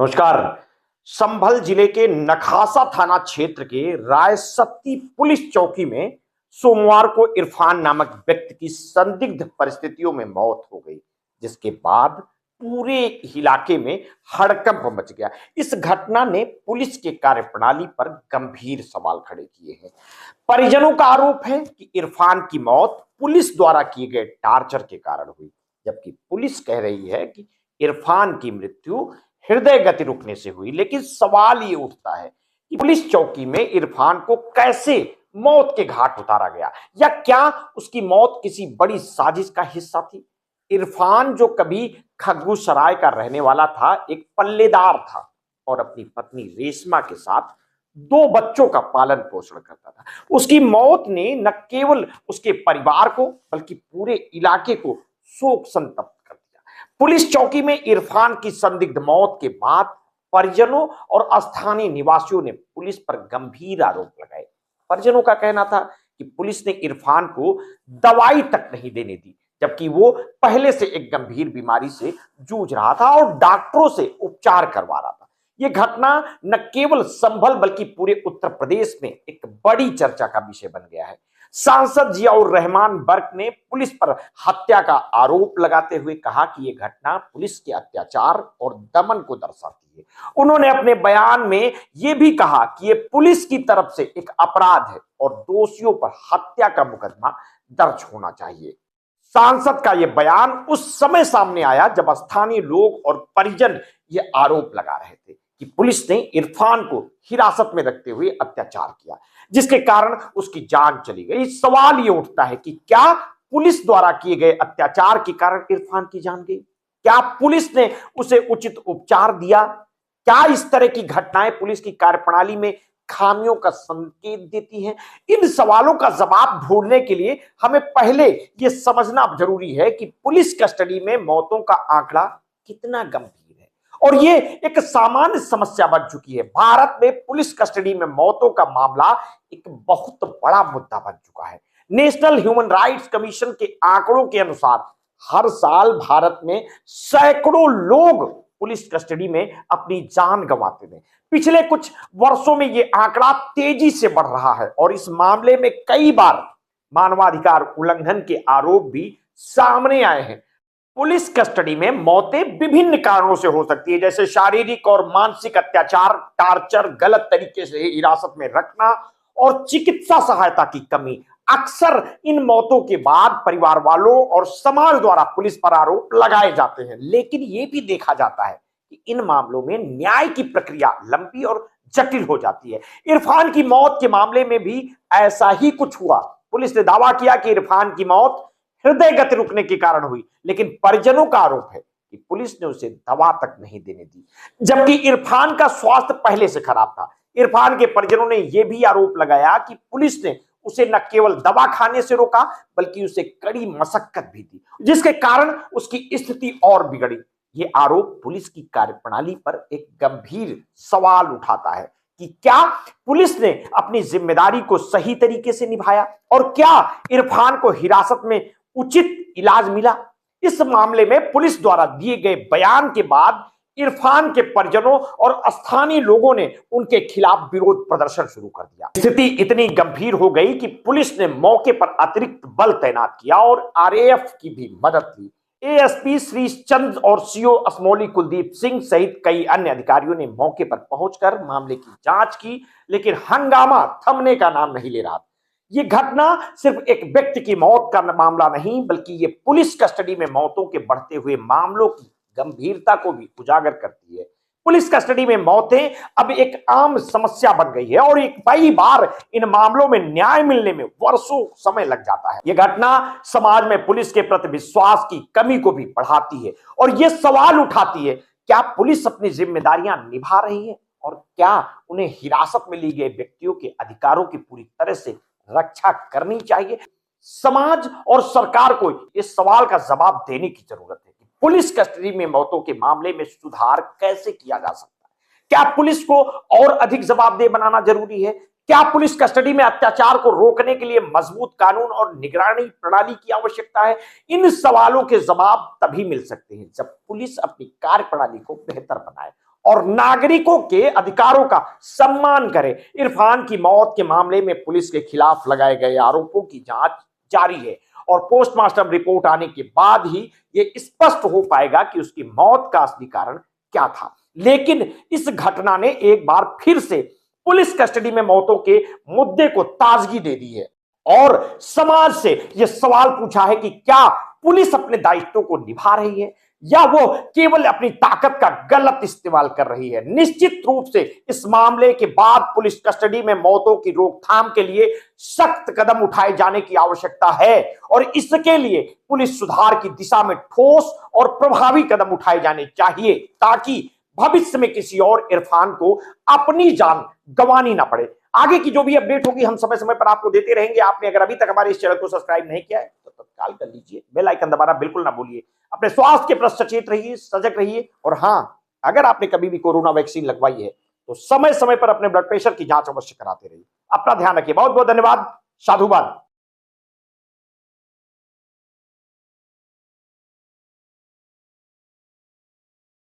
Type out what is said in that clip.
नमस्कार। संभल जिले के नखासा थाना क्षेत्र के रायसत्ती पुलिस चौकी में सोमवार को इरफान नामक व्यक्ति की संदिग्ध परिस्थितियों में मौत हो गई, जिसके बाद पूरे इलाके में हड़कंप मच गया। इस घटना ने पुलिस के कार्यप्रणाली पर गंभीर सवाल खड़े किए हैं। परिजनों का आरोप है कि इरफान की मौत पुलिस द्वारा किए गए टार्चर के कारण हुई, जबकि पुलिस कह रही है कि इरफान की मृत्यु हृदय गति रुकने से हुई। लेकिन सवाल ये उठता है कि पुलिस चौकी में इरफान को कैसे मौत के घाट उतारा गया, या क्या उसकी मौत किसी बड़ी साजिश का हिस्सा थी। इरफान, जो कभी खगगुसराय का रहने वाला था, एक पल्लेदार था और अपनी पत्नी रेशमा के साथ 2 बच्चों का पालन पोषण करता था। उसकी मौत ने न केवल उसके परिवार को बल्कि पूरे इलाके को शोक संतप्त कर दिया। पुलिस चौकी में इरफान की संदिग्ध मौत के बाद परिजनों और स्थानीय निवासियों ने पुलिस पर गंभीर आरोप लगाए। परिजनों का कहना था कि पुलिस ने इरफान को दवाई तक नहीं देने दी, जबकि वो पहले से एक गंभीर बीमारी से जूझ रहा था और डॉक्टरों से उपचार करवा रहा था। यह घटना न केवल संभल बल्कि पूरे उत्तर प्रदेश में एक बड़ी चर्चा का विषय बन गया है। सांसद जियाउर रहमान बर्क ने पुलिस पर हत्या का आरोप लगाते हुए कहा कि यह घटना पुलिस के अत्याचार और दमन को दर्शाती है। उन्होंने अपने बयान में यह भी कहा कि यह पुलिस की तरफ से एक अपराध है और दोषियों पर हत्या का मुकदमा दर्ज होना चाहिए। सांसद का यह बयान उस समय सामने आया जब स्थानीय लोग और परिजन यह आरोप लगा रहे थे कि पुलिस ने इरफान को हिरासत में रखते हुए अत्याचार किया, जिसके कारण उसकी जान चली गई। सवाल यह उठता है कि क्या पुलिस द्वारा किए गए अत्याचार के कारण इरफान की जान गई? क्या पुलिस ने उसे उचित उपचार दिया? क्या इस तरह की घटनाएं पुलिस की कार्यप्रणाली में खामियों का संकेत देती हैं? इन सवालों का जवाब ढूंढने के लिए हमें पहले यह समझना जरूरी है कि पुलिस कस्टडी में मौतों का आंकड़ा कितना गंभीर है और ये एक सामान्य समस्या बन चुकी है। भारत में पुलिस कस्टडी में मौतों का मामला एक बहुत बड़ा मुद्दा बन चुका है। नेशनल ह्यूमन राइट्स कमीशन के आंकड़ों के अनुसार हर साल भारत में सैकड़ों लोग पुलिस कस्टडी में अपनी जान गंवाते हैं। पिछले कुछ वर्षों में यह आंकड़ा तेजी से बढ़ रहा है और इस मामले में कई बार मानवाधिकार उल्लंघन के आरोप भी सामने आए हैं। पुलिस कस्टडी में मौतें विभिन्न कारणों से हो सकती है, जैसे शारीरिक और मानसिक अत्याचार, टार्चर, गलत तरीके से हिरासत में रखना और चिकित्सा सहायता की कमी। अक्सर इन मौतों के बाद परिवार वालों और समाज द्वारा पुलिस पर आरोप लगाए जाते हैं, लेकिन यह भी देखा जाता है कि इन मामलों में न्याय की प्रक्रिया लंबी और जटिल हो जाती है। इरफान की मौत के मामले में भी ऐसा ही कुछ हुआ। पुलिस ने दावा किया कि इरफान की मौत हृदय गति रुकने के कारण हुई, लेकिन परिजनों का आरोप है कि पुलिस ने उसे दवा तक नहीं देने दी, जबकि इरफान का स्वास्थ्य पहले से खराब था। इरफान के परिजनों ने यह भी आरोप लगाया कि पुलिस ने उसे न केवल दवा खाने से रोका बल्कि उसे कड़ी मशक्कत भी दी, जिसके कारण उसकी स्थिति और बिगड़ी। ये आरोप पुलिस की कार्यप्रणाली पर एक गंभीर सवाल उठाता है कि क्या पुलिस ने अपनी जिम्मेदारी को सही तरीके से निभाया और क्या इरफान को हिरासत में उचित इलाज मिला। इस मामले में पुलिस द्वारा दिए गए बयान के बाद इरफान के परिजनों और स्थानीय लोगों ने उनके खिलाफ विरोध प्रदर्शन शुरू कर दिया। स्थिति इतनी गंभीर हो गई कि पुलिस ने मौके पर अतिरिक्त बल तैनात किया और आरएएफ की भी मदद ली। एएसपी श्री चंद और सीओ असमौली कुलदीप सिंह सहित कई अन्य अधिकारियों ने मौके पर पहुंचकर मामले की जांच की, लेकिन हंगामा थमने का नाम नहीं ले रहा। यह घटना सिर्फ एक व्यक्ति की मौत का मामला नहीं, बल्कि यह पुलिस कस्टडी में मौतों के बढ़ते हुए मामलों की गंभीरता को भी उजागर करती है। पुलिस कस्टडी में मौतें अब एक आम समस्या बन गई है और कई बार इन मामलों में न्याय मिलने में वर्षों समय लग जाता है। यह घटना समाज में पुलिस के प्रति विश्वास की कमी को भी बढ़ाती है और यह सवाल उठाती है, क्या पुलिस अपनी जिम्मेदारियां निभा रही है और क्या उन्हें हिरासत में ली गए व्यक्तियों के अधिकारों की पूरी तरह से रक्षा करनी चाहिए। समाज और सरकार को इस सवाल का जवाब देने की जरूरत है कि पुलिस कस्टडी में मौतों के मामले में सुधार कैसे किया जा सकता है। क्या पुलिस को और अधिक जवाबदेह बनाना जरूरी है? क्या पुलिस कस्टडी में अत्याचार को रोकने के लिए मजबूत कानून और निगरानी प्रणाली की आवश्यकता है? इन सवालों के जवाब तभी मिल सकते हैं जब पुलिस अपनी कार्यप्रणाली को बेहतर बनाए और नागरिकों के अधिकारों का सम्मान करे। इरफान की मौत के मामले में पुलिस के खिलाफ लगाए गए आरोपों की जांच जारी है और पोस्टमार्टम रिपोर्ट आने के बाद ही यह स्पष्ट हो पाएगा कि उसकी मौत का असली कारण क्या था। लेकिन इस घटना ने एक बार फिर से पुलिस कस्टडी में मौतों के मुद्दे को ताजगी दे दी है और समाज से यह सवाल पूछा है कि क्या पुलिस अपने दायित्वों को निभा रही है या वो केवल अपनी ताकत का गलत इस्तेमाल कर रही है। निश्चित रूप से इस मामले के बाद पुलिस कस्टडी में मौतों की रोकथाम के लिए सख्त कदम उठाए जाने की आवश्यकता है और इसके लिए पुलिस सुधार की दिशा में ठोस और प्रभावी कदम उठाए जाने चाहिए ताकि भविष्य में किसी और इरफान को अपनी जान गंवानी ना पड़े। आगे की जो भी अपडेट होगी हम समय समय पर आपको देते रहेंगे। आपने अगर अभी तक हमारे इस चैनल को सब्सक्राइब नहीं किया है तो तत्काल कर लीजिए, बेल आइकन दबाना बिल्कुल ना भूलिए। अपने स्वास्थ्य के प्रति सचेत रहिए, सजग रहिए और हां, अगर आपने कभी भी कोरोना वैक्सीन लगवाई है तो समय समय पर अपने ब्लड प्रेशर की जांच अवश्य कराते रहिए। अपना ध्यान रखिए। बहुत बहुत धन्यवाद। साधुवाद।